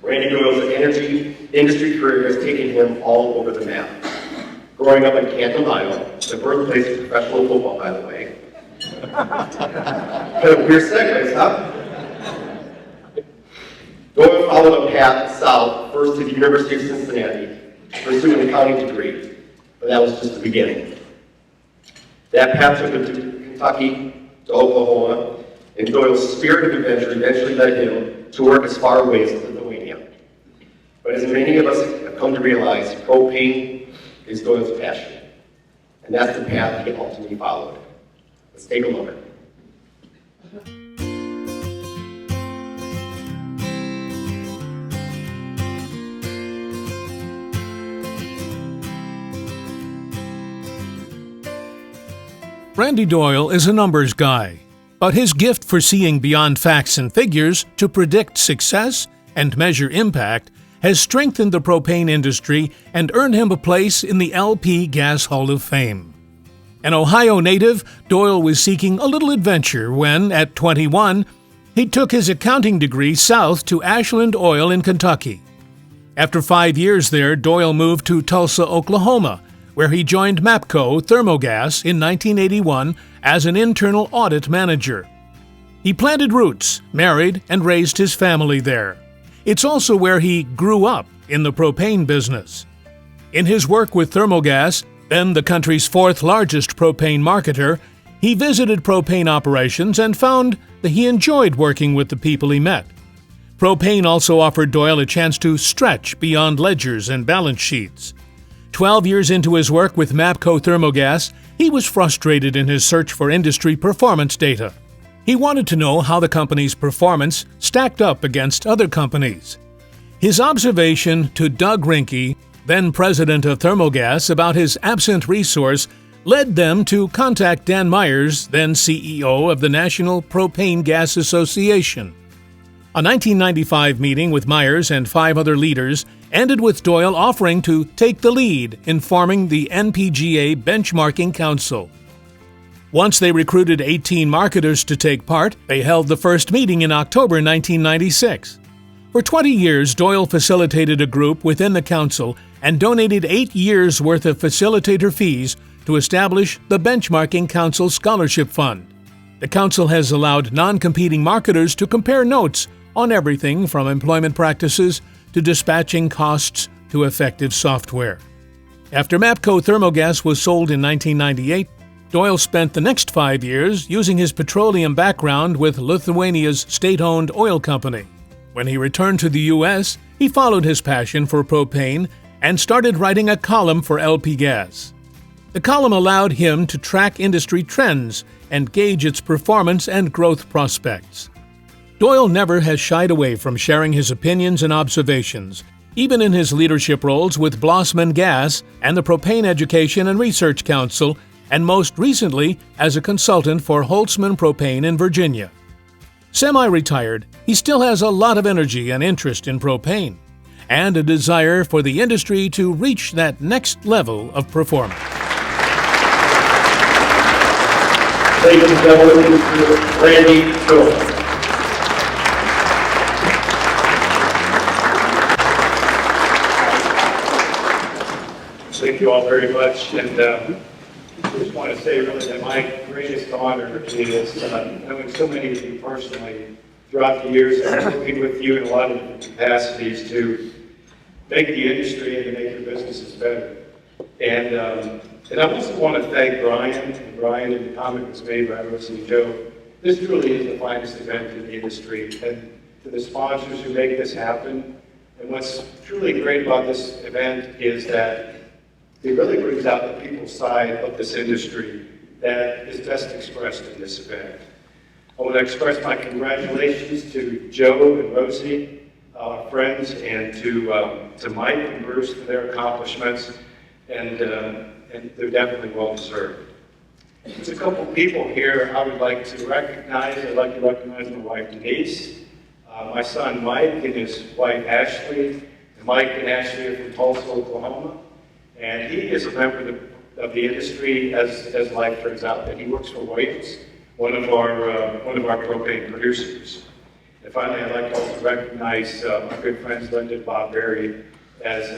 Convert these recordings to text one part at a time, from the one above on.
Randy Doyle's industry career has taken him all over the map. Growing up in Canton, Ohio, the birthplace of professional football, by the way. Kind of weird segues, huh? Doyle followed a path south, first to the University of Cincinnati, to pursue an accounting degree, but that was just the beginning. That path took him to Kentucky, to Oklahoma, and Doyle's spirit of adventure eventually led him to work as far away as Lithuania. But as many of us have come to realize, propane is Doyle's passion, and that's the path he ultimately followed. Let's take a look. Randy Doyle is a numbers guy, but his gift for seeing beyond facts and figures to predict success and measure impact has strengthened the propane industry and earned him a place in the LP Gas Hall of Fame. An Ohio native, Doyle was seeking a little adventure when, at 21, he took his accounting degree south to Ashland Oil in Kentucky. After 5 years there, Doyle moved to Tulsa, Oklahoma, where he joined MAPCO Thermogas in 1981 as an internal audit manager. He planted roots, married, and raised his family there. It's also where he grew up in the propane business. In his work with Thermogas, then the country's fourth largest propane marketer, he visited propane operations and found that he enjoyed working with the people he met. Propane also offered Doyle a chance to stretch beyond ledgers and balance sheets. 12 years into his work with MAPCO Thermogas, he was frustrated in his search for industry performance data. He wanted to know how the company's performance stacked up against other companies. His observation to Doug Rinke, then president of Thermogas, about his absent resource led them to contact Dan Myers, then CEO of the National Propane Gas Association. A 1995 meeting with Myers and 5 other leaders ended with Doyle offering to take the lead in forming the NPGA Benchmarking Council. Once they recruited 18 marketers to take part, they held the first meeting in October 1996. For 20 years, Doyle facilitated a group within the council and donated 8 years' worth of facilitator fees to establish the Benchmarking Council Scholarship Fund. The council has allowed non-competing marketers to compare notes on everything from employment practices to dispatching costs to effective software. After MAPCO Thermogas was sold in 1998, Doyle spent the next 5 years using his petroleum background with Lithuania's state-owned oil company. When he returned to the U.S., he followed his passion for propane and started writing a column for LP Gas. The column allowed him to track industry trends and gauge its performance and growth prospects. Doyle never has shied away from sharing his opinions and observations, even in his leadership roles with Blossman Gas and the Propane Education and Research Council, and most recently as a consultant for Holtzman Propane in Virginia. Semi-retired, he still has a lot of energy and interest in propane, and a desire for the industry to reach that next level of performance. Ladies and gentlemen, Mr. Randy Doyle. Thank you all very much, and I just want to say really that my greatest honor is knowing so many of you personally throughout the years and working with you in a lot of different capacities to make the industry and to make your businesses better. And I also want to thank Brian and the comment was made by Rosie and Joe. This truly is the finest event in the industry, and to the sponsors who make this happen. And what's truly great about this event is that it really brings out the people's side of this industry that is best expressed in this event. I want to express my congratulations to Joe and Rosie, our friends, and to Mike and Bruce for their accomplishments, and they're definitely well deserved. There's a couple people here I would like to recognize. I'd like to recognize my wife Denise, my son Mike and his wife Ashley. Mike and Ashley are from Tulsa, Oklahoma. And he is a member of the industry, as life turns out, that he works for Williams, one of our propane producers. And finally, I'd like to also recognize my good friends Linda and Bob Berry as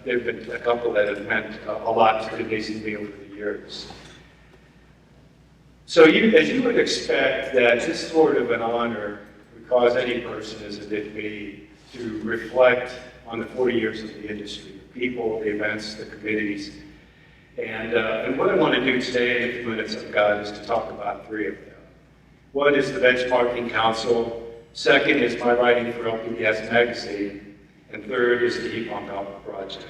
they've been a couple that have meant a lot to Denise and me over the years. So as you would expect that this sort of an honor would cause any person, as it did me, to reflect on the 40 years of the industry, the people, the events, the committees. And what I want to do today in a few minutes I've got is to talk about three of them. One is the Benchmarking Council, second is my writing for LPDS Magazine, and third is the Heat Pump Alpha Project.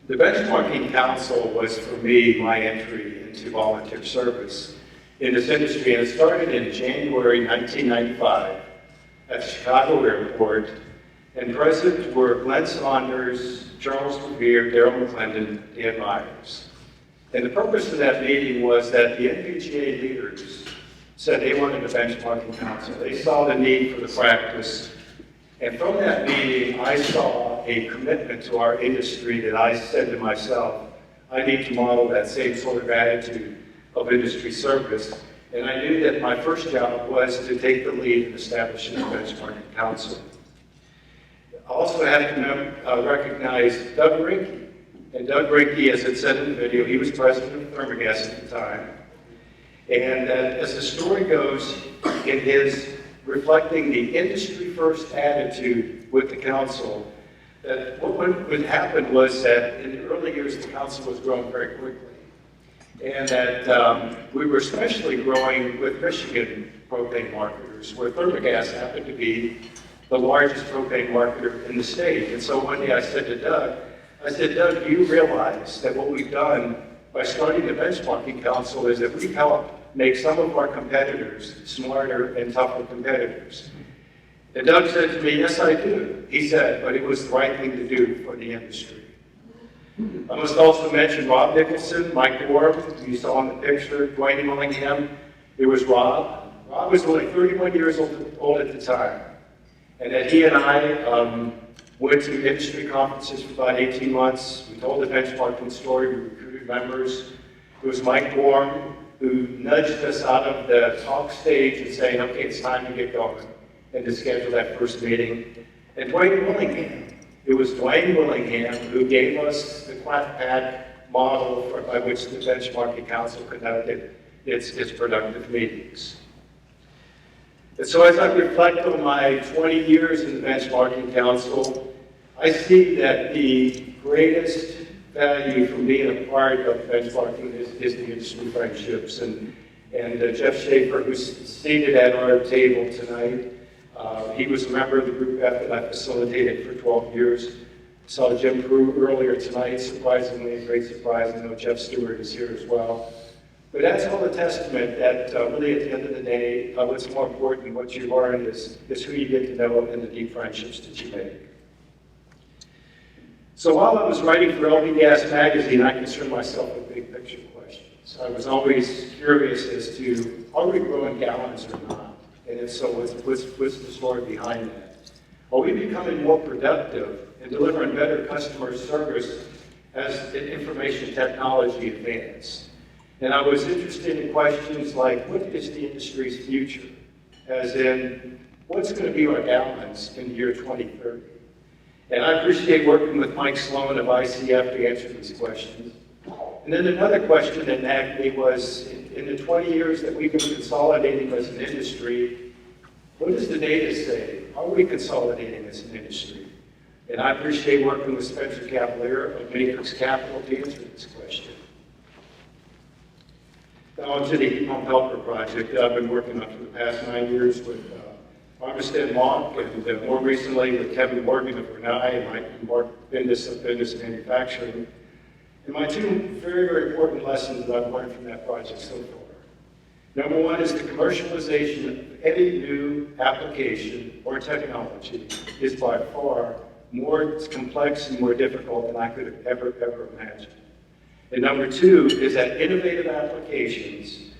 The Benchmarking Council was, for me, my entry into volunteer service in this industry, and it started in January 1995 at the Chicago Airport, and present were Glenn Saunders, Charles Revere, Darrell McClendon, Dan Myers. And the purpose of that meeting was that the NPGA leaders said they wanted a benchmarking council. They saw the need for the practice. And from that meeting, I saw a commitment to our industry that I said to myself, I need to model that same sort of attitude of industry service. And I knew that my first job was to take the lead in establishing a benchmarking council. I also have to recognize Doug Rinke. And Doug Rinke, as it said in the video, he was president of Thermogas at the time. And as the story goes, in his reflecting the industry-first attitude with the council, that what would happen was that in the early years, the council was growing very quickly. And that we were especially growing with Michigan propane marketers, where Thermogas happened to be the largest propane marketer in the state. And so one day I said to Doug, Doug, do you realize that what we've done by starting the Benchmarking Council is that we've helped make some of our competitors smarter and tougher competitors? And Doug said to me, yes, I do. He said, but it was the right thing to do for the industry. I must also mention Rob Nicholson, Mike Orr, who you saw in the picture, Dwayne Willingham. It was Rob. Rob was only 31 years old at the time. And that he and I went to industry conferences for about 18 months. We told the benchmarking story, we recruited members. It was Mike Gorm who nudged us out of the talk stage and saying, okay, it's time to get going, and to schedule that first meeting. And Dwayne Willingham. It was Dwayne Willingham who gave us the quack pack model by which the Benchmarking Council conducted its productive meetings. And so as I reflect on my 20 years in the Benchmarking Council, I see that the greatest value from being a part of benchmarking is the industry friendships. And Jeff Schaefer, who's seated at our table tonight, he was a member of the Group F that I facilitated for 12 years. Saw Jim Prue earlier tonight, surprisingly, a great surprise. I know Jeff Stewart is here as well. But that's all a testament that really at the end of the day, what's more important, what you learn is who you get to know and the deep friendships that you make. So while I was writing for LPDS Magazine, I concerned myself with big picture questions. I was always curious as to, are we growing gallons or not? And if so, what's the story behind that? Are we becoming more productive and delivering better customer service as information technology advances? And I was interested in questions like, what is the industry's future? As in, what's going to be our gallons in the year 2030? And I appreciate working with Mike Sloan of ICF to answer these questions. And then another question that nagged me was, in the 20 years that we've been consolidating as an industry, what does the data say? How are we consolidating as an industry? And I appreciate working with Spencer Cavalier of Matrix Capital to answer this question. Now onto the Heat Pump Helper project that I've been working on for the past 9 years with Armistead Monk, and more recently with Kevin Morgan of Renai and Mark Bendis of Bendis Manufacturing. And my two very, very important lessons that I've learned from that project so far. Number one is the commercialization of any new application or technology is by far more complex and more difficult than I could have ever imagined. And number two is that innovative applications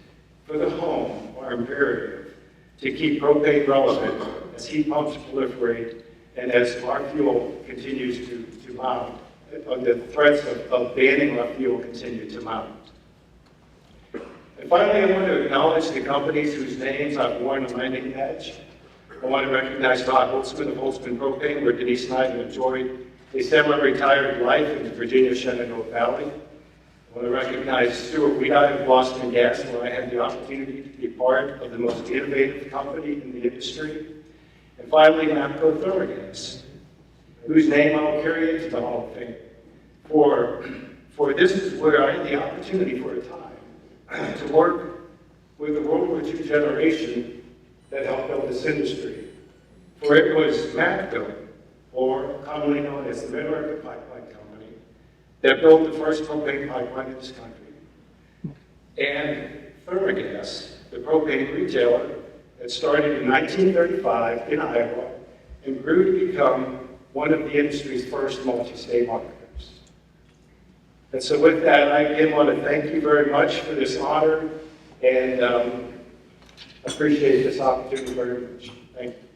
for the home are imperative to keep propane relevant as heat pumps proliferate and as our fuel continues to mount, the threats of banning our fuel continue to mount. And finally, I want to acknowledge the companies whose names I've worn on my name badge. I want to recognize Todd Holtzman of Holtzman Propane, where Denise and I have enjoyed a semi-retired life in the Virginia Shenandoah Valley. I want to recognize Stuart Weedeye of Boston Gas, where I had the opportunity to be part of the most innovative company in the industry. And finally, MAPCO Thermogas, whose name I will carry into the Hall of Fame. For this is where I had the opportunity for a time to work with the World War II generation that helped build this industry. For it was MAPCO, or commonly known as the Mid-America Pipeline Company, that built the first propane pipeline in this country. And Thermogas, the propane retailer, that started in 1935 in Iowa and grew to become one of the industry's first multi-state marketers. And so with that, I again want to thank you very much for this honor and appreciate this opportunity very much. Thank you.